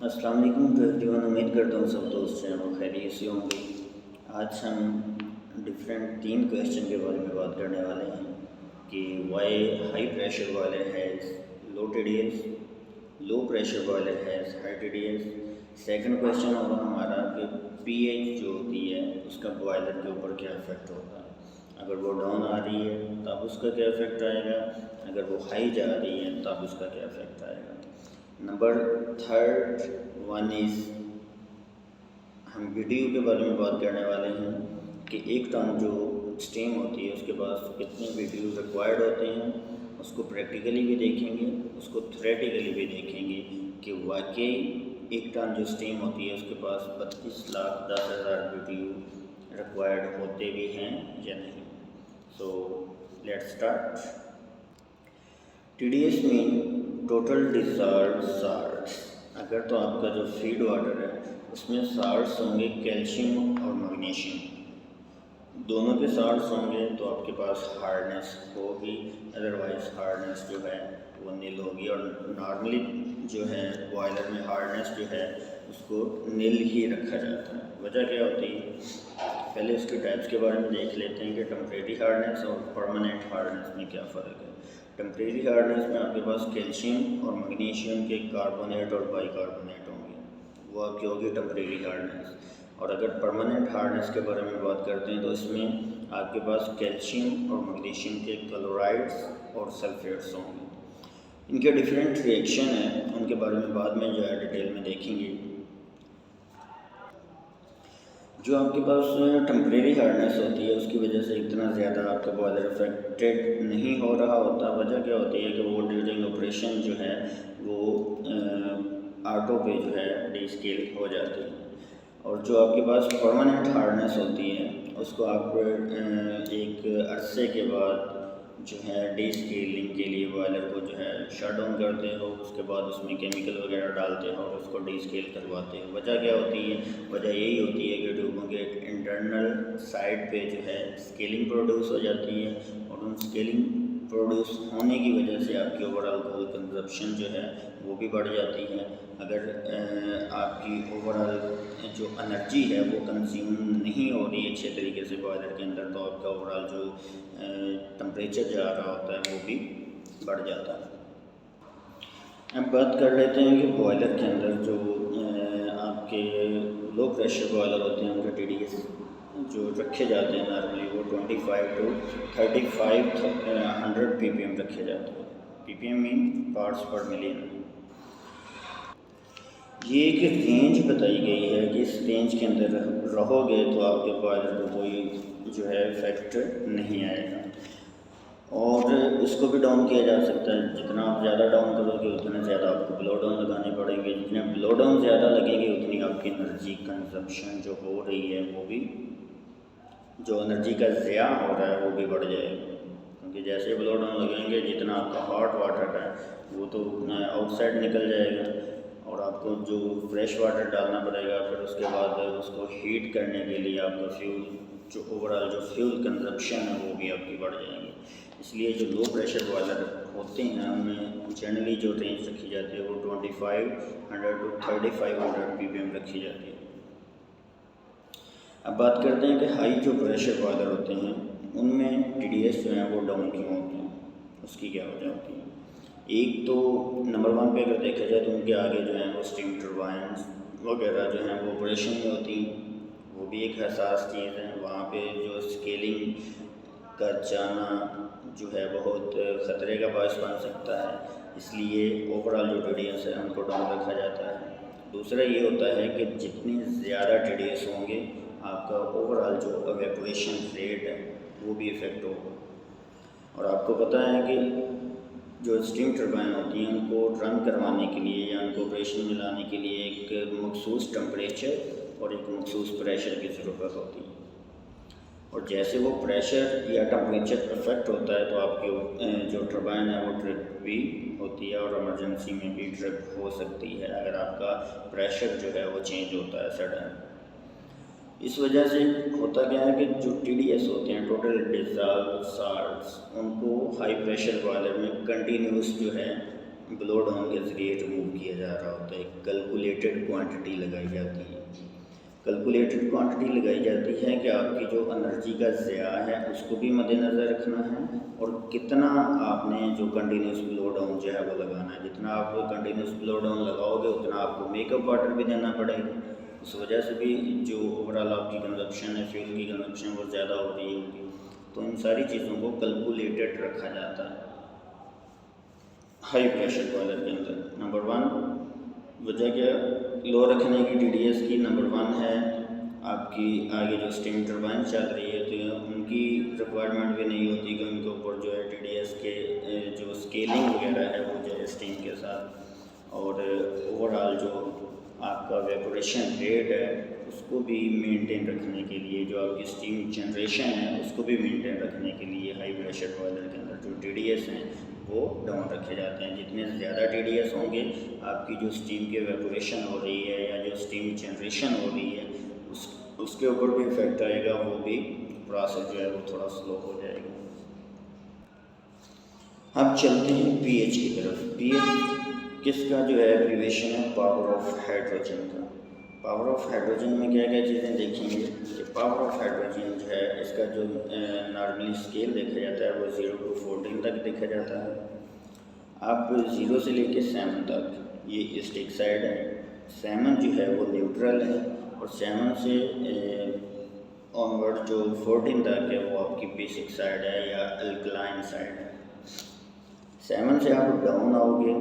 السلام علیکم تو ایوریون، امید کرتا ہوں سب دوست ہیں وہ خیریت سے ہوں گے۔ آج ہم ڈفرینٹ 3 کویشچن کے بارے میں بات کرنے والے ہیں کہ why high pressure boiler has low T D S, low pressure boiler has high T D S. Second question ہوگا ہمارا کہ پی ایچ جو ہوتی ہے اس کا بوائلر کے اوپر کیا افیکٹ ہوگا، اگر وہ ڈاؤن آ رہی ہے تب اس کا کیا افیکٹ آئے گا، اگر وہ ہائی جا رہی ہے تب اس کا کیا افیکٹ آئے گا۔ نمبر تھرڈ ون از ہم ویڈیو کے بارے میں بات کرنے والے ہیں کہ ایک ٹن جو اسٹیم ہوتی ہے اس کے پاس کتنے ویڈیو ریکوائرڈ ہوتے ہیں، اس کو پریکٹیکلی بھی دیکھیں گے، اس کو تھیوریٹیکلی بھی دیکھیں گے کہ واقعی ایک ٹن جو اسٹیم ہوتی ہے اس کے پاس 32,10,000 ویڈیو ریکوائرڈ ہوتے بھی ہیں یا نہیں۔ So let start. T D S مین ٹوٹل ڈیزالوڈ سالٹس، اگر تو آپ کا جو فیڈ واٹر ہے اس میں سالٹس ہوں گے کیلشیم اور میگنیشیم، دونوں کے سالٹس ہوں گے تو آپ کے پاس ہارڈنیس ہوگی، ادروائز ہارڈنیس جو ہے وہ نیل ہوگی، اور نارملی جو ہے بوائلر میں ہارڈنیس جو ہے اس کو نیل ہی رکھا جاتا ہے۔ وجہ کیا ہوتی ہے؟ پہلے اس کے ٹائپس کے بارے میں دیکھ لیتے ہیں کہ ٹمپریری ہارڈنیس اور پرماننٹ ہارڈنیس میں کیا فرق ہے۔ ٹمپریری ہارڈنیس میں آپ کے پاس کیلشیم اور میگنیشیم کے کاربونیٹ اور بائی کاربونیٹ ہوں گے، وہ آپ کی ہوگی ٹمپریری ہارڈنیس۔ اور اگر پرماننٹ ہارڈنیس کے بارے میں بات کرتے ہیں تو اس میں آپ کے پاس کیلشیم اور میگنیشیم کے کلورائڈس اور سلفیٹس ہوں گے۔ ان کے ڈیفرینٹ ریئیکشن ہیں، ان کے بارے میں بعد میں جو ہے ڈیٹیل میں دیکھیں گے۔ جو آپ کے پاس ٹمپریری ہارڈنیس ہوتی ہے اس کی وجہ سے اتنا زیادہ آپ کا بوائلر افیکٹڈ نہیں ہو رہا ہوتا۔ وجہ کیا ہوتی ہے کہ وہ ڈیورنگ آپریشن جو ہے وہ آٹو پہ جو ہے ڈی اسکیل ہو جاتی ہے۔ اور جو آپ کے پاس پرماننٹ ہارڈنیس ہوتی ہے اس کو آپ ایک عرصے کے بعد جو ہے ڈی اسکیلنگ کے لیے بوائلر کو جو ہے شٹ ڈاؤن کرتے ہو، اس کے بعد اس میں کیمیکل وغیرہ ڈالتے ہو اور اس کو ڈی اسکیل کرواتے ہو۔ وجہ کیا ہوتی ہے؟ وجہ یہی ہوتی ہے کہ ٹیوبوں کے انٹرنل سائڈ پہ جو ہے اسکیلنگ پروڈیوس ہو جاتی ہے، اور ان اسکیلنگ پروڈیوس ہونے کی وجہ سے آپ کی اوور آل کول کنزپشن جو ہے وہ بھی بڑھ جاتی ہے۔ اگر آپ کی اوور آل جو انرجی ہے وہ کنزیوم نہیں ہو رہی ہے اچھے طریقے سے بوائلر کے اندر، تو آپ کا اوور آل جو ٹمپریچر جا رہا ہوتا ہے وہ بھی بڑھ جاتا ہے۔ اب بات کر لیتے ہیں کہ بوائلر کے اندر جو آپ کے لو پریشر بوائلر ہوتے ہیں ان کا ٹی ڈی ایس جو رکھے جاتے ہیں نارملی وہ 25 to 3500 پی پی ایم رکھے جاتے ہیں۔ پی پی ایم مین پارٹس پر ملین۔ یہ ایک رینج بتائی گئی ہے کہ اس رینج کے اندر رہو گے تو آپ کے بوائلر کو کوئی جو ہے افیکٹ نہیں آئے گا، اور اس کو بھی ڈاؤن کیا جا سکتا ہے۔ جتنا آپ زیادہ ڈاؤن کرو گے اتنے زیادہ آپ کو بلو ڈاؤن لگانے پڑیں گے، جتنے بلو ڈاؤن زیادہ لگیں گے اتنی آپ کی انرجی کنزپشن جو ہو رہی ہے وہ بھی، جو انرجی کا ضیاع ہو رہا ہے وہ بھی بڑھ جائے گا، کیونکہ جیسے بلو ڈاؤن لگیں گے جتنا آپ کا ہاٹ واٹر ہے وہ تو آؤٹ سائڈ نکل جائے گا، اور آپ کو جو فریش واٹر ڈالنا پڑے گا، پھر اس کے بعد اس کو ہیٹ کرنے کے لیے آپ کا فیول جو اوور آل جو فیول کنزپشن ہے وہ بھی آپ کی بڑھ جائے گی۔ اس لیے جو لو پریشر بوائلر ہوتے ہیں ان میں جنرلی جو رینج رکھی جاتی ہے وہ 2500 to 3500 پی پی ایم رکھی جاتی ہے۔ اب بات کرتے ہیں کہ ہائی جو پریشر بوائلر ہوتے ہیں ان میں ٹی ڈی ایس جو ہیں وہ ڈاؤن کیوں ہوتے ہیں، اس کی کیا وجہ ہوتی ہے؟ ایک تو نمبر 1 پہ اگر دیکھا جائے تو ان کے آگے جو ہیں وہ اسٹیم ٹربائنس وغیرہ جو ہیں وہ آپریشن میں ہوتی ہیں، وہ بھی ایک حساس چیز ہے، وہاں پہ جو اسکیلنگ کا جانا جو ہے بہت خطرے کا باعث بن سکتا ہے، اس لیے اوور آل جو ٹی ڈی ایس ہے ان کو ڈاؤن رکھا جاتا ہے۔ دوسرا یہ ہوتا ہے کہ جتنے زیادہ ٹی ڈی ایس ہوں گے آپ کا اوور آل جو ایویپوریشن ریٹ ہے وہ بھی افیکٹ ہوگا۔ اور آپ کو پتہ ہے کہ جو اسٹیم ٹربائن ہوتی ہیں ان کو رن کروانے کے لیے یا ان کو آپریشن میں لانے کے لیے ایک مخصوص ٹمپریچر اور ایک مخصوص پریشر کی ضرورت ہوتی ہے، اور جیسے وہ پریشر یا ٹمپریچر افیکٹ ہوتا ہے تو آپ کی جو ٹربائن ہے وہ ٹرپ بھی ہوتی ہے، اور ایمرجنسی میں بھی ٹرپ ہو سکتی ہے اگر آپ کا پریشر جو ہے وہ چینج ہوتا ہے سڈن۔ اس وجہ سے ہوتا کیا ہے کہ جو ٹی ڈی ایس ہوتے ہیں ٹوٹل ڈیزالوڈ سالٹس ان کو ہائی پریشر بوائلر میں کنٹینیوس جو ہے بلو ڈاؤن کے ذریعے ریموو کیا جا رہا ہوتا ہے کیلکولیٹڈ کوانٹٹی لگائی جاتی ہے. کیلکولیٹڈ کوانٹٹی لگائی جاتی ہے کہ آپ کی جو انرجی کا ضیاع ہے اس کو بھی مد نظر رکھنا ہے اور کتنا آپ نے جو کنٹینیوس فلو ڈاؤن جو ہے وہ لگانا ہے. جتنا آپ کنٹینیوس فلو ڈاؤن لگاؤ گے اتنا آپ کو میک اپ واٹر بھی دینا پڑے گا. اس وجہ سے بھی جو اوور آل آپ کی کنزپشن ہے، فیول کی کنزپشن وہ زیادہ ہو رہی ہوگی. تو ان ساری چیزوں کو کیلکولیٹڈ رکھا جاتا ہے ہائی پریشر بوائلر کے اندر. نمبر 1 وجہ کیا لو رکھنے کی ٹی ڈی ایس کی، نمبر 1 ہے آپ کی آگے جو اسٹیم ٹربائن چل رہی ہے تو ان کی ریکوائرمنٹ بھی نہیں ہوتی کہ ان کے اوپر جو ہے ٹی ڈی ایس کے جو اسکیلنگ وغیرہ ہے وہ جو ہے اسٹیم کے ساتھ، اور اوور آل جو آپ کا ویپوریشن ریٹ ہے اس کو بھی مینٹین رکھنے کے لیے، جو آپ کی اسٹیم جنریشن ہے اس کو بھی مینٹین رکھنے کے لیے ہائی پریشر بوائلر کے اندر جو ٹی ڈی ایس ہیں وہ ڈاؤن رکھے جاتے ہیں. جتنے زیادہ ٹی ڈی ایس ہوں گے آپ کی جو اسٹیم کے ویپوریشن ہو رہی ہے یا جو اسٹیم جنریشن ہو رہی ہے اس کے اوپر بھی افیکٹ آئے گا، وہ بھی پروسیس جو ہے وہ تھوڑا سلو ہو جائے گا. اب چلتے ہیں پی ایچ کی طرف. پی ایچ کس کا جو ہے ایبریویشن ہے؟ پاور آف ہائیڈروجن کا. پاور آف ہائیڈروجن میں کیا کیا چیزیں دیکھیں گے کہ پاور آف ہائیڈروجن جو ہے اس کا جو نارملی اسکیل دیکھا جاتا ہے وہ 0 to 14 تک دیکھا جاتا ہے. اب 0 سے لے کے 7 تک یہ اسٹک سائڈ ہے. 7 جو ہے وہ نیوٹرل ہے اور 7 سے آنورڈ جو 14 تک ہے وہ آپ کی بیسک سائڈ ہے یا الکلائن سائڈ ہے. 7 سے آپ ڈاؤن آؤ گے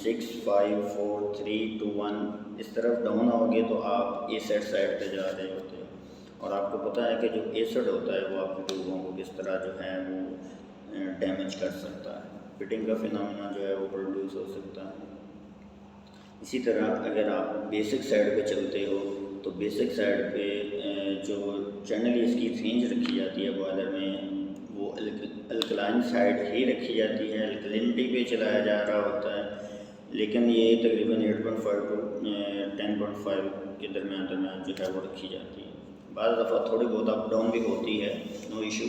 6 5 4 3 2 1 اس طرف ڈاؤن آؤ گے تو آپ ایسڈ سائڈ پہ جا رہے ہوتے ہیں. اور آپ کو پتہ ہے کہ جو ایسڈ ہوتا ہے وہ آپ کے ٹیوبوں کو کس طرح جو ہے وہ ڈیمیج کر سکتا ہے. فٹنگ کا فینومینا جو ہے وہ پروڈیوس ہو سکتا ہے. اسی طرح اگر آپ بیسک سائڈ پہ چلتے ہو تو بیسک سائڈ پہ جو جنرلی اس کی رینج رکھی جاتی ہے بوائلر میں وہ الکلائن سائڈ ہی رکھی جاتی ہے، الکلینٹی پہ چلایا جا رہا ہوتا ہے. لیکن یہ تقریباً 8.5 to 10.5 کے درمیان جو ہے وہ رکھی جاتی ہے. بعض دفعہ تھوڑی بہت اپ ڈاؤن بھی ہوتی ہے، نو ایشو،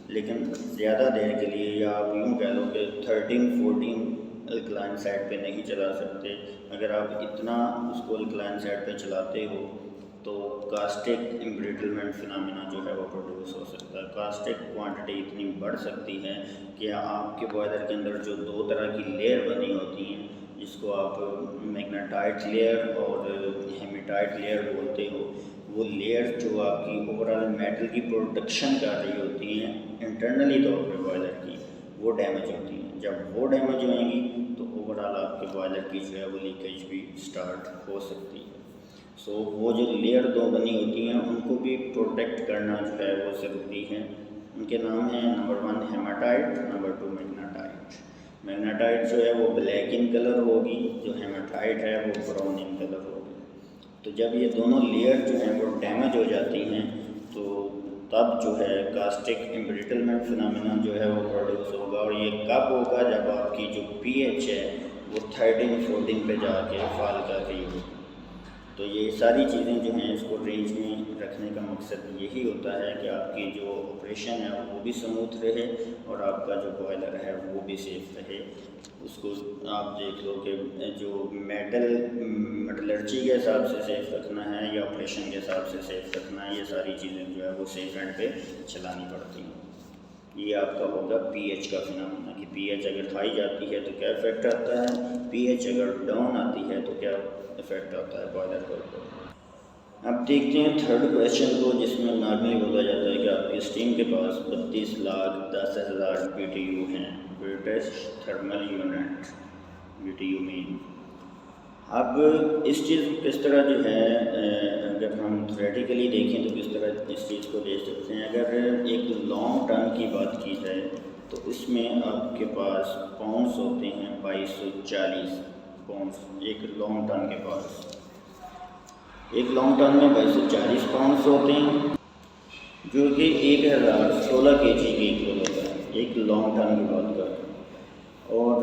لیکن زیادہ دیر کے لیے یا آپ یوں کہہ لو کہ 13-14 الکلائن سائڈ پہ نہیں چلا سکتے. اگر آپ اتنا اس کو الکلائن سائڈ پہ چلاتے ہو تو کاسٹک امبریٹلمنٹ فینومینا جو ہے وہ پروڈیوس ہو سکتا ہے. کاسٹک کوانٹٹی اتنی بڑھ سکتی ہے کہ آپ کے بوائلر کے اندر جو 2 طرح کی لیئر بنی ہوتی ہیں جس کو آپ میگنیٹائٹ لیئر اور ہیمیٹائٹ لیئر بولتے ہو، وہ لیئر جو آپ کی اوور آل میٹل کی پروٹیکشن کر رہی ہوتی ہیں انٹرنلی طور پہ بوائلر کی، وہ ڈیمیج ہوتی ہیں. جب وہ ڈیمیج ہوئیں گی تو اوور آل آپ کے بوائلر کی جو ہے وہ لیکیج بھی سٹارٹ ہو سکتی ہے. سو وہ جو لیئر 2 بنی ہوتی ہیں ان کو بھی پروٹیکٹ کرنا جو ہے وہ ضروری ہے. ان کے نام ہیں نمبر 1 ہیماٹائٹ، نمبر 2 میگنیٹائٹ. میگنیٹائٹ جو ہے وہ بلیک ان کلر ہوگی، جو ہیماٹائٹ ہے وہ براؤن ان کلر ہوگی. تو جب یہ دونوں لیئر جو ہیں وہ ڈیمیج ہو جاتی ہیں تو تب جو ہے کاسٹک امبریٹلمنٹ فینومینا جو ہے وہ پروڈیوس ہوگا. اور یہ کب ہوگا؟ جب آپ کی جو پی ایچ ہے وہ 13-14 پہ جا کے فال کر رہی ہوگی. تو یہ ساری چیزیں جو ہیں اس کو رینج میں رکھنے کا مقصد یہی ہوتا ہے کہ آپ کی جو آپریشن ہے وہ بھی سموتھ رہے اور آپ کا جو بوائلر ہے وہ بھی سیف رہے. اس کو آپ دیکھ لو کہ جو میٹلرجی کے حساب سے سیف رکھنا ہے یا آپریشن کے حساب سے سیف رکھنا ہے، یہ ساری چیزیں جو ہے وہ سیف اینڈ پہ چلانی پڑتی ہیں. یہ آپ کا ہوگا پی ایچ کا فینومینا کہ پی ایچ اگر ہائی جاتی ہے تو کیا افیکٹ آتا ہے، پی ایچ اگر ڈاؤن آتی ہے تو کیا افیکٹ آتا ہے بوائلر کے اوپر. اب دیکھتے ہیں تھرڈ کویشچن کو، جس میں نارملی بولا جاتا ہے کہ آپ کی اسٹیم کے پاس 32,10,000 بی ٹی یو ہیں، greatest thermal unit B T you mean. اب اس چیز کو کس طرح جو ہے اگر ہم تھیوریٹیکلی دیکھیں تو کس طرح اس چیز کو دیکھ سکتے ہیں. اگر ایک لانگ ٹرم کی بات کی جائے تو اس میں آپ کے پاس پاؤنڈس ہوتے ہیں 2240 پاؤنڈس ایک لانگ ٹرم کے پاس. ایک لانگ ٹرم میں 2240 پاؤنڈس ہوتے ہیں جو کہ 1016 کے جی کے ایکول ہوتا ہے. ایک لانگ ٹرم کی بات کر رہے ہیں. اور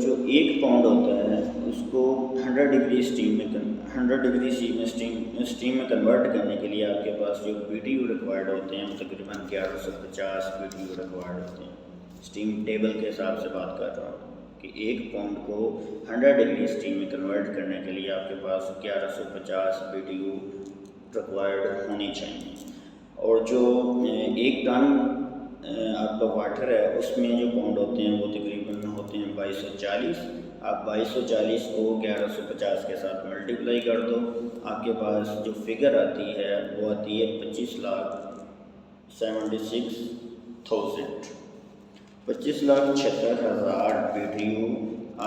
جو 1 پاؤنڈ ہوتا ہے اس کو 100 ڈگری اسٹیم میں کنورٹ کرنے کے لیے آپ کے پاس جو بی ٹی یو ریکوائرڈ ہوتے ہیں تقریباً 1150 بی ٹی یو ریکوائرڈ ہوتے ہیں. اسٹیم ٹیبل کے حساب سے بات کر رہا ہوں. کہ 1 پاؤنڈ کو 100 ڈگری اسٹیم میں کنورٹ کرنے کے لیے آپ کے پاس 1150 BTU ریکوائرڈ ہونی چاہیے. اور جو 1 ٹن آپ کا واٹر ہے اس میں جو پاؤنڈ ہوتے ہیں وہ تقریباً ہوتے ہیں 2240. آپ 2240 کو 1150 کے ساتھ ملٹیپلائی کر دو, آپ کے پاس جو فگر آتی ہے وہ آتی ہے 25,76,000. 25,76,000 BTU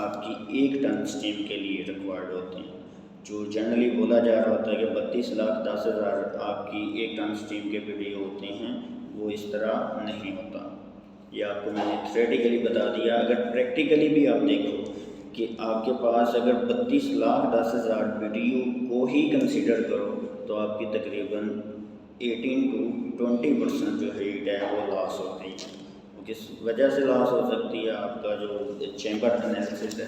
آپ کی 1 ٹن اسٹیم کے لیے ریکوائرڈ ہوتے ہیں. جو جنرلی بولا جا رہا ہوتا ہے کہ 32,10,000 آپ کی 1 ٹن اسٹیم کے BTU ہوتے ہیں, وہ اس طرح نہیں ہوتا. یہ آپ کو میں نے تھیوریٹیکلی بتا دیا. اگر پریکٹیکلی بھی آپ دیکھو کہ آپ کے پاس اگر 32,10,000 BTU کو ہی کنسیڈر کرو تو آپ کی تقریباً 18 to 20% جو ہیٹ ہے وہ لاس ہوتی ہے. وہ کس وجہ سے لاس ہو سکتی ہے؟ آپ کا جو چیمبر انالیسس ہے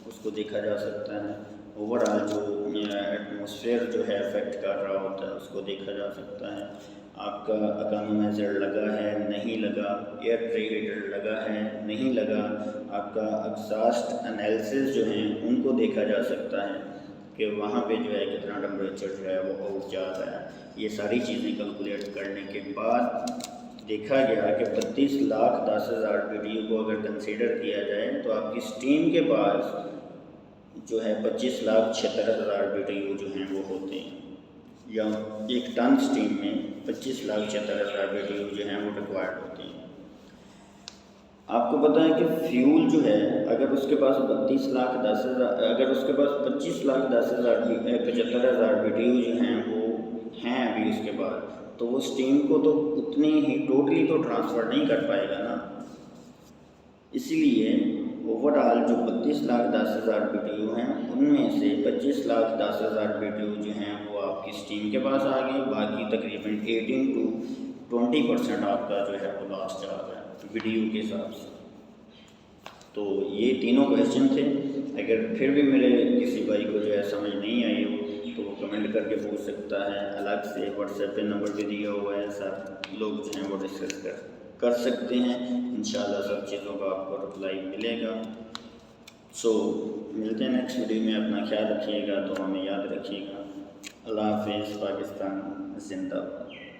اس کو دیکھا جا سکتا ہے. اوور آل جو ایٹماسفیئر جو ہے افیکٹ کر رہا ہوتا ہے اس کو دیکھا جا سکتا ہے. آپ کا اکانومائزر لگا ہے نہیں لگا, ایئر پری ہیٹر لگا ہے نہیں لگا, آپ کا ایگزاسٹ انالیسس جو ہیں ان کو دیکھا جا سکتا ہے کہ وہاں پہ جو ہے کتنا ٹمپریچر جو ہے وہ آؤٹ جا رہا ہے. یہ ساری چیزیں کیلکولیٹ کرنے کے بعد دیکھا گیا کہ 32,10,000 BTU کو اگر کنسیڈر کیا جائے تو آپ کی اسٹیم کے پاس جو ہے 25,76,000 BTU جو ہیں وہ ہوتے ہیں, یا 1 ٹن اسٹیم میں 25,76,000 BTU جو ہیں وہ ریکوائرڈ ہوتے ہیں. آپ کو پتہ ہے کہ فیول جو ہے اگر اس کے پاس 32,10,000 اگر اس کے پاس 75,000 BTU جو ہیں وہ ہیں ابھی اس کے بعد, تو وہ اسٹیم کو تو اتنی ہی ٹوٹلی تو ٹرانسفر نہیں کر پائے گا نا. اسی لیے اوور آل جو 32,10,000 BTU ہیں ان میں سے 25,10,000 BTU جو ہیں وہ آپ کی اسٹیم کے پاس آ گئے, باقی تقریباً 18 to 20% آپ کا جو ہے وہ لاس جا رہا ہے BTU کے حساب سے. تو یہ تینوں کویشچن تھے. اگر پھر بھی میرے کسی بھائی کو جو ہے سمجھ نہیں آئی ہو تو وہ کمنٹ کر کے پوچھ سکتا ہے. الگ سے واٹس ایپ پہ نمبر بھی دیا ہوا ہے, سب لوگ جو ہیں وہ ڈسکس کر سکتے ہیں. انشاءاللہ سب چیزوں کا آپ کو رپلائی ملے گا. سو ملتے ہیں نیکسٹ ویڈیو میں. اپنا خیال رکھیے گا, تو ہمیں یاد رکھیے گا. اللہ حافظ. پاکستان زندہ باد.